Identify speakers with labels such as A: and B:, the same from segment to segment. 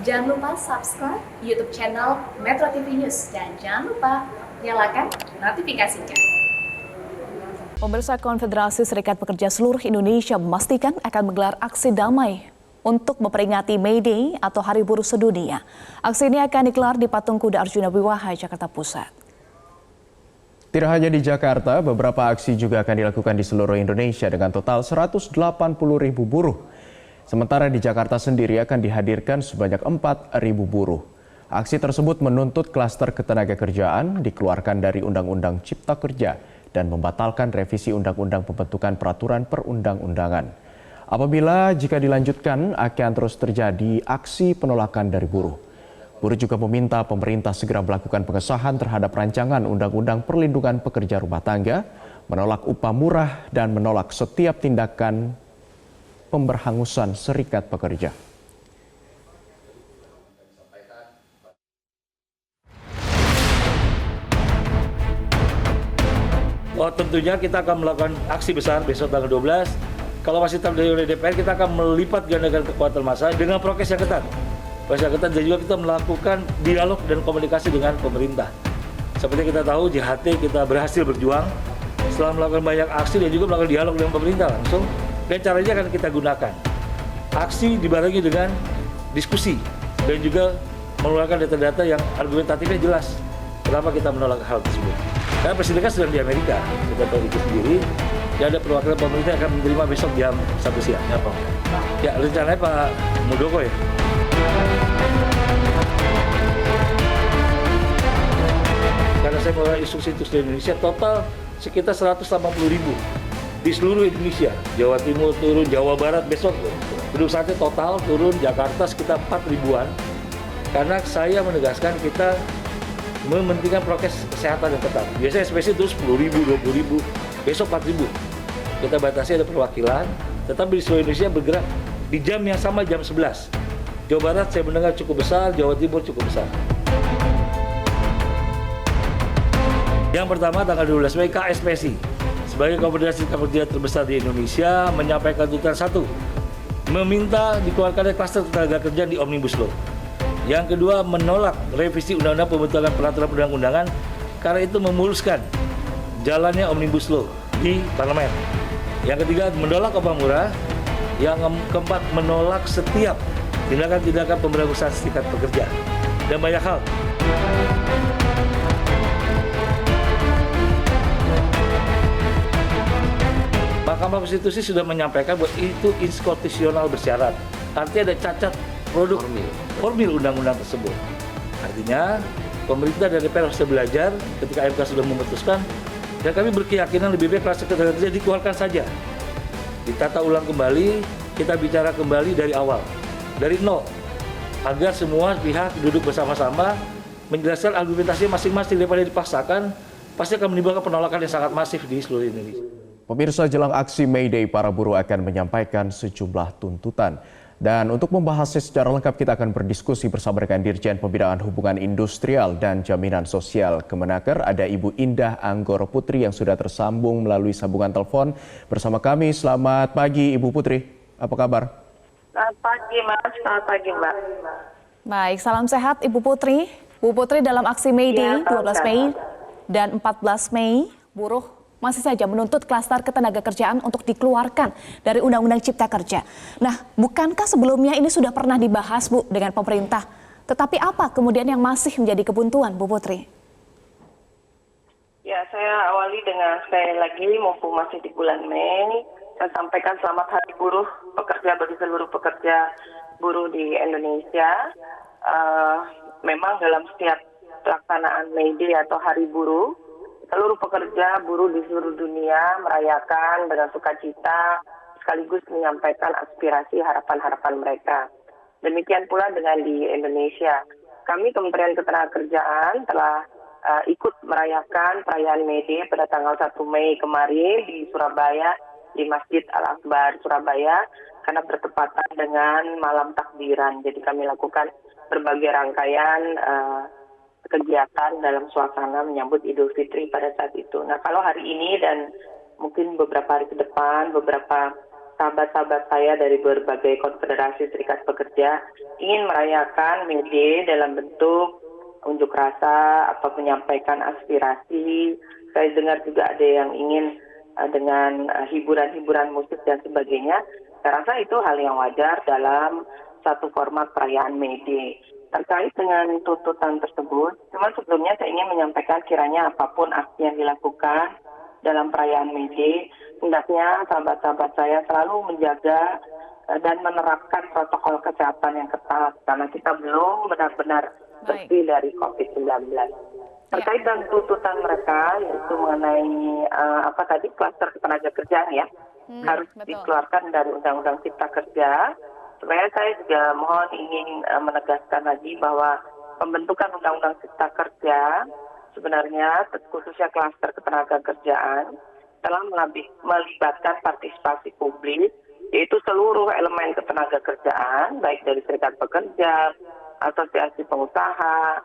A: Jangan lupa subscribe YouTube channel Metro TV News dan jangan lupa nyalakan notifikasinya. Pemirsa, Konfederasi Serikat Pekerja seluruh Indonesia memastikan akan menggelar aksi damai untuk memperingati May Day atau Hari Buruh Sedunia. Aksi ini akan digelar di Patung Kuda Arjuna Wiwaha, Jakarta Pusat.
B: Tidak hanya di Jakarta, beberapa aksi juga akan dilakukan di seluruh Indonesia dengan total 180.000 buruh. Sementara di Jakarta sendiri akan dihadirkan sebanyak 4.000 buruh. Aksi tersebut menuntut klaster ketenagakerjaan dikeluarkan dari Undang-Undang Cipta Kerja dan membatalkan revisi Undang-Undang Pembentukan Peraturan Perundang-undangan. Apabila jika dilanjutkan akan terus terjadi aksi penolakan dari buruh. Buruh juga meminta pemerintah segera melakukan pengesahan terhadap rancangan Undang-Undang Perlindungan Pekerja Rumah Tangga, menolak upah murah dan menolak setiap tindakan pemberhangusan serikat pekerja.
C: Tentunya kita akan melakukan aksi besar besok tanggal 12. Kalau masih terjadi oleh DPR, kita akan melipat gandakan kekuatan massa dengan prokes yang ketat. Prokes yang ketat dan juga kita melakukan dialog dan komunikasi dengan pemerintah. Seperti kita tahu, JHT kita berhasil berjuang setelah melakukan banyak aksi dan juga melakukan dialog dengan pemerintah langsung. Dan caranya akan kita gunakan. Aksi dibarengi dengan diskusi dan juga mengeluarkan data-data yang argumentatifnya jelas. Kenapa kita menolak hal tersebut? Karena Presiden kan sedang di Amerika, kita tahu itu sendiri. Dan ada perwakilan pemerintah yang akan menerima besok jam 1 siang. Ya, Pak. Ya, rencananya Pak Muldoko ya. Karena saya mengeluarkan instruksi itu di Indonesia, total sekitar 180.000 di seluruh Indonesia. Jawa Timur turun, Jawa Barat besok penduduk saatnya total turun, Jakarta sekitar 4.000-an. Karena saya menegaskan kita mementingkan prokes kesehatan yang ketat. Biasanya SPC itu 10.000, 20.000, besok 4.000. Kita batasi ada perwakilan, tetapi di seluruh Indonesia bergerak di jam yang sama, jam 11. Jawa Barat saya mendengar cukup besar, Jawa Timur cukup besar. Yang pertama tanggal 12 Mei, KSPSI sebagai konfederasi pekerja terbesar di Indonesia menyampaikan tuntutan 1, meminta dikeluarkan klaster tenaga kerja di Omnibus Law. Yang kedua, menolak revisi Undang-Undang Pembentukan Peraturan Perundang-undangan karena itu memuluskan jalannya Omnibus Law di parlemen. Yang ketiga, menolak upah murah. Yang keempat, menolak setiap tindakan-tindakan pemberangusan serikat pekerja dan banyak hal. Mahkamah Konstitusi sudah menyampaikan bahwa itu inkonstitusional bersyarat. Artinya ada cacat produk formil undang-undang tersebut. Artinya pemerintah dan DPR harus belajar ketika MK sudah memutuskan, dan kami berkeyakinan lebih baik klaster ketenagakerjaan dikeluarkan saja. Ditata ulang kembali, kita bicara kembali dari awal, dari nol, agar semua pihak duduk bersama-sama menjelaskan argumentasi masing-masing daripada dipaksakan, pasti akan menimbulkan penolakan yang sangat masif di seluruh Indonesia.
B: Pemirsa, jelang aksi May Day, para buruh akan menyampaikan sejumlah tuntutan. Dan untuk membahasnya secara lengkap, kita akan berdiskusi bersama dengan Dirjen Pembinaan Hubungan Industrial dan Jaminan Sosial Kemenaker. Ada Ibu Indah Anggoro Putri yang sudah tersambung melalui sambungan telepon bersama kami. Selamat pagi Ibu Putri, apa kabar?
D: Selamat pagi Mas, selamat pagi Mbak.
A: Baik, salam sehat Ibu Putri. Bu Putri, dalam aksi May Day 12 Mei dan 14 Mei, buruh masih saja menuntut klaster ketenagakerjaan untuk dikeluarkan dari Undang-Undang Cipta Kerja. Nah, bukankah sebelumnya ini sudah pernah dibahas, Bu, dengan pemerintah? Tetapi apa kemudian yang masih menjadi kebuntuan, Bu Putri?
D: Ya, saya awali dengan sekali lagi, mumpung masih di bulan Mei, saya sampaikan selamat Hari Buruh Pekerja bagi seluruh pekerja buruh di Indonesia. Memang dalam setiap pelaksanaan May Day atau Hari Buruh, seluruh pekerja buruh di seluruh dunia merayakan dengan sukacita sekaligus menyampaikan aspirasi harapan-harapan mereka. Demikian pula dengan di Indonesia. Kami Kementerian Ketenagakerjaan telah ikut merayakan perayaan May Day pada tanggal 1 Mei kemarin di Surabaya, di Masjid Al-Akbar Surabaya, karena bertepatan dengan malam takbiran. Jadi kami lakukan berbagai rangkaian kegiatan dalam suasana menyambut Idul Fitri pada saat itu. Nah, kalau hari ini dan mungkin beberapa hari ke depan, beberapa sahabat-sahabat saya dari berbagai konfederasi serikat pekerja ingin merayakan May Day dalam bentuk unjuk rasa atau menyampaikan aspirasi. Saya dengar juga ada yang ingin dengan hiburan-hiburan musik dan sebagainya. Saya rasa itu hal yang wajar dalam satu format perayaan May Day. Terkait dengan tuntutan tersebut, cuma sebelumnya saya ingin menyampaikan kiranya apapun aksi yang dilakukan dalam perayaan May Day, hendaknya sahabat-sahabat saya selalu menjaga dan menerapkan protokol kesehatan yang ketat, karena kita belum benar-benar bersih dari COVID-19. Terkait dengan tuntutan mereka, yaitu mengenai klaster ketenaga kerjaan ya, harus dikeluarkan dari Undang-Undang Cipta Kerja. Sebenarnya saya juga mohon ingin menegaskan lagi bahwa pembentukan Undang-Undang Cipta Kerja sebenarnya khususnya klaster ketenaga kerjaan telah melibatkan partisipasi publik, yaitu seluruh elemen ketenaga kerjaan, baik dari serikat pekerja, asosiasi pengusaha,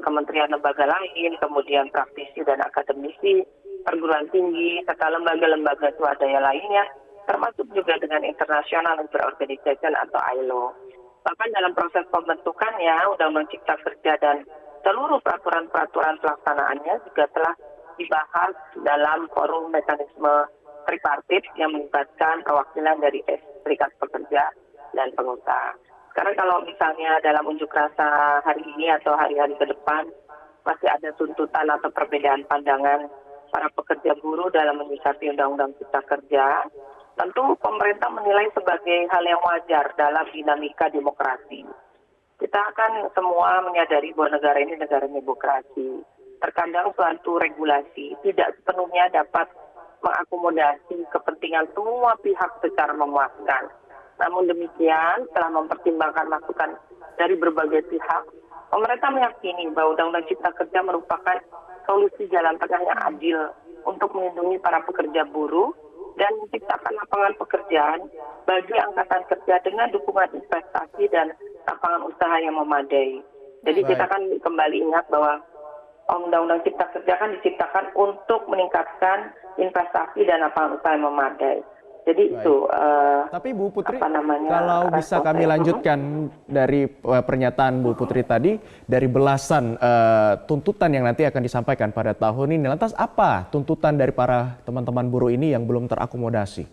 D: kementerian lembaga lain, kemudian praktisi dan akademisi, perguruan tinggi, serta lembaga-lembaga swadaya lainnya, termasuk juga dengan International Labour Organization atau ILO. Bahkan dalam proses pembentukannya, Undang-Undang Cipta Kerja dan seluruh peraturan-peraturan pelaksanaannya juga telah dibahas dalam forum mekanisme tripartit yang melibatkan perwakilan dari serikat pekerja dan pengusaha. Sekarang kalau misalnya dalam unjuk rasa hari ini atau hari-hari ke depan masih ada tuntutan atau perbedaan pandangan para pekerja buruh dalam menyikapi Undang-Undang Cipta Kerja, tentu pemerintah menilai sebagai hal yang wajar dalam dinamika demokrasi. Kita akan semua menyadari bahwa negara ini negara demokrasi. Terkadang suatu regulasi tidak sepenuhnya dapat mengakomodasi kepentingan semua pihak secara memuaskan. Namun demikian, setelah mempertimbangkan masukan dari berbagai pihak, pemerintah meyakini bahwa Undang-Undang Cipta Kerja merupakan solusi jalan tengah yang adil untuk melindungi para pekerja buruh dan menciptakan lapangan pekerjaan bagi angkatan kerja dengan dukungan investasi dan lapangan usaha yang memadai. Jadi kita kan kembali ingat bahwa Undang-Undang Cipta Kerja kan diciptakan untuk meningkatkan investasi dan lapangan usaha yang memadai. Jadi itu.
B: Tapi Bu Putri, kalau bisa kami lanjutkan dari pernyataan Bu Putri tadi, dari belasan tuntutan yang nanti akan disampaikan pada tahun ini, lantas apa tuntutan dari para teman-teman buruh ini yang belum terakomodasi?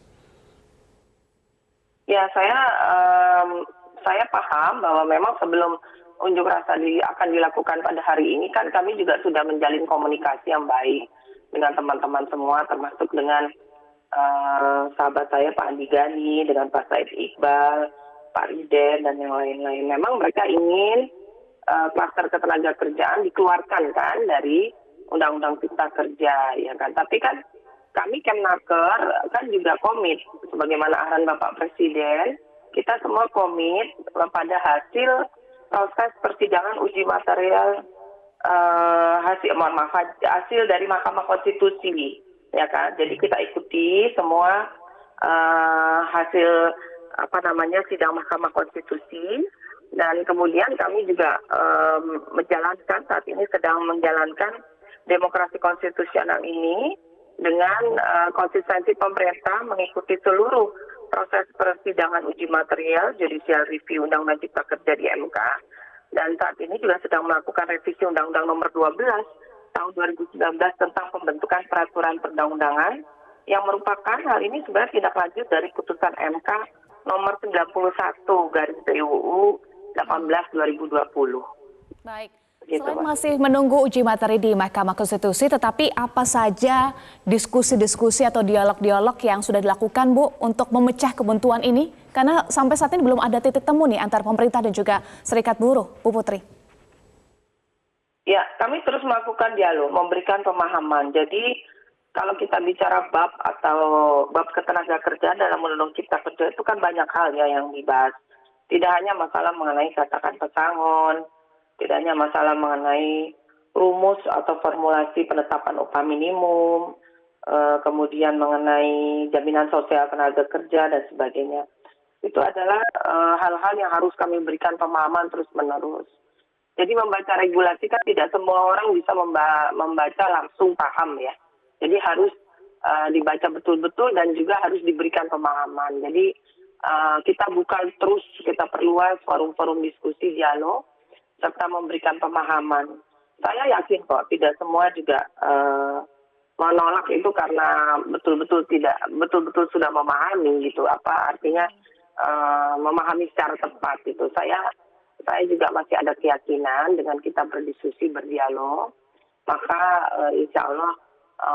D: Ya, saya paham bahwa memang sebelum unjuk rasa akan dilakukan pada hari ini kan kami juga sudah menjalin komunikasi yang baik dengan teman-teman semua, termasuk dengan sahabat saya Pak Andi Gani, dengan Pak Said Iqbal, Pak Riden, dan yang lain-lain. Memang mereka ingin klaster ketenaga kerjaan dikeluarkan kan dari Undang-Undang Cipta Kerja, ya kan. Tapi kan kami Kemnaker kan juga komit, sebagaimana arahan Bapak Presiden, kita semua komit pada hasil proses persidangan uji material hasil dari Mahkamah Konstitusi, ya kan. Jadi kita ikuti semua hasil sidang Mahkamah Konstitusi, dan kemudian kami juga saat ini sedang menjalankan demokrasi konstitusional ini dengan konsistensi pemerintah mengikuti seluruh proses persidangan uji material judicial review Undang-Undang Cipta Kerja di MK, dan saat ini juga sedang melakukan revisi Undang-Undang Nomor 12 tahun 2019 tentang pembentukan peraturan perundang-undangan yang merupakan hal ini sebenarnya tindak lanjut dari putusan MK Nomor 91 garis PUU 18/2020.
A: Baik.
D: Gitu,
A: Selain masih menunggu uji materi di Mahkamah Konstitusi, tetapi apa saja diskusi-diskusi atau dialog-dialog yang sudah dilakukan, Bu, untuk memecah kebuntuan ini? Karena sampai saat ini belum ada titik temu nih antara pemerintah dan juga serikat buruh, Bu Putri.
D: Ya, kami terus melakukan dialog, memberikan pemahaman. Jadi kalau kita bicara bab ketenaga kerjaan dalam Undang-Undang Cipta Kerja itu kan banyak hal ya yang dibahas. Tidak hanya masalah mengenai katakan pesangon, tidak hanya masalah mengenai rumus atau formulasi penetapan upah minimum, kemudian mengenai jaminan sosial tenaga kerja dan sebagainya. Itu adalah hal-hal yang harus kami berikan pemahaman terus-menerus. Jadi membaca regulasi kan tidak semua orang bisa membaca langsung paham ya. Jadi harus dibaca betul-betul dan juga harus diberikan pemahaman. Jadi kita buka terus, kita perluas forum-forum diskusi, dialog, serta memberikan pemahaman. Saya yakin kok tidak semua juga menolak itu karena betul-betul sudah memahami gitu apa artinya memahami secara tepat itu. Saya juga masih ada keyakinan dengan kita berdiskusi, berdialog, maka insya Allah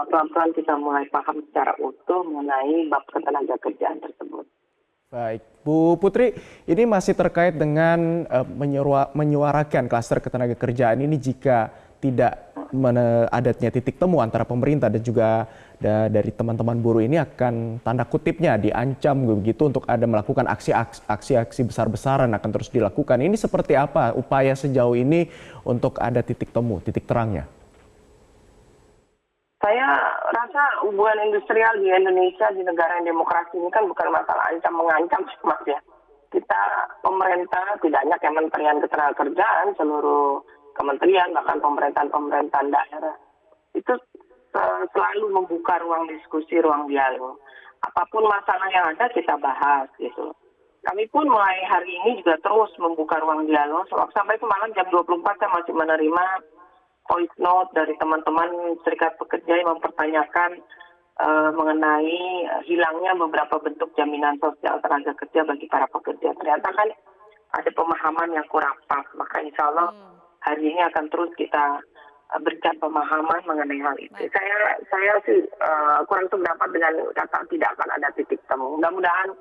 D: pelan-pelan kita mulai paham secara utuh mengenai bab ketenaga kerjaan tersebut.
B: Baik, Bu Putri, ini masih terkait dengan menyuarakan klaster ketenaga kerjaan ini jika tidak adanya titik temu antara pemerintah dan juga dari teman-teman buruh ini akan tanda kutipnya diancam begitu untuk ada melakukan aksi-aksi besar-besaran akan terus dilakukan. Ini seperti apa upaya sejauh ini untuk ada titik temu, titik terangnya?
D: Saya rasa hubungan industrial di Indonesia, di negara yang demokrasi ini kan bukan masalah ancam-mengancam, Mas ya. Kita pemerintah, tidak hanya Kementerian Ketenagakerjaan, seluruh kementerian, bahkan pemerintahan daerah, itu selalu membuka ruang diskusi, ruang dialog. Apapun masalah yang ada kita bahas gitu. Kami pun mulai hari ini juga terus membuka ruang dialog. Sampai semalam jam 24 saya masih menerima voice note dari teman-teman serikat pekerja yang mempertanyakan mengenai hilangnya beberapa bentuk jaminan sosial tenaga kerja bagi para pekerja. Ternyata kan ada pemahaman yang kurang pas, maka insya Allah hari ini akan terus kita berikan pemahaman mengenai hal itu. Saya sih kurang seberapa dengan kata tidak akan ada titik temu. Mudah-mudahan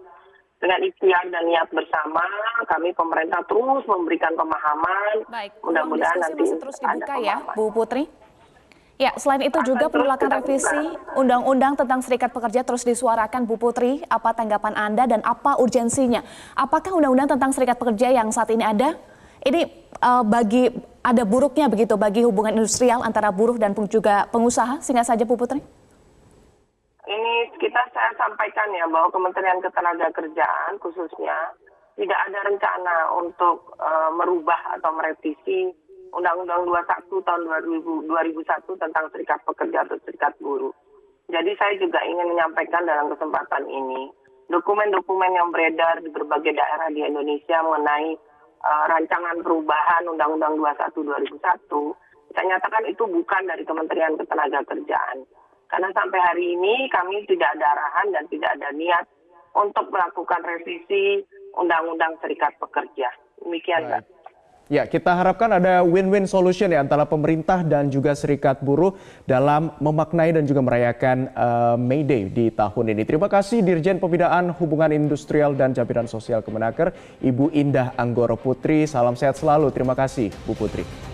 D: dengan ikhtiar dan niat bersama, kami pemerintah terus memberikan pemahaman.
A: Baik,
D: mudah-mudahan nanti
A: masih terus dibuka ya, Bu Putri. Ya, selain itu juga penolakan revisi Undang-Undang tentang Serikat Pekerja terus disuarakan, Bu Putri. Apa tanggapan Anda dan apa urgensinya? Apakah Undang-Undang tentang Serikat Pekerja yang saat ini ada, ini ada buruknya begitu bagi hubungan industrial antara buruh dan juga pengusaha? Singkat saja, Bu Putri.
D: Ini saya sampaikan ya bahwa Kementerian Ketenagakerjaan khususnya tidak ada rencana untuk merubah atau merevisi Undang-Undang 21 tahun 2001 tentang Serikat Pekerja atau Serikat Buruh. Jadi saya juga ingin menyampaikan dalam kesempatan ini dokumen-dokumen yang beredar di berbagai daerah di Indonesia mengenai rancangan perubahan Undang-Undang 21 2001. Saya nyatakan itu bukan dari Kementerian Ketenagakerjaan. Karena sampai hari ini kami tidak ada arahan dan tidak ada niat untuk melakukan revisi Undang-Undang Serikat Pekerja. Demikian, Mbak.
B: Ya, kita harapkan ada win-win solution ya antara pemerintah dan juga serikat buruh dalam memaknai dan juga merayakan May Day di tahun ini. Terima kasih Dirjen Pembinaan Hubungan Industrial dan Jaminan Sosial Kemenaker, Ibu Indah Anggoro Putri. Salam sehat selalu. Terima kasih, Bu Putri.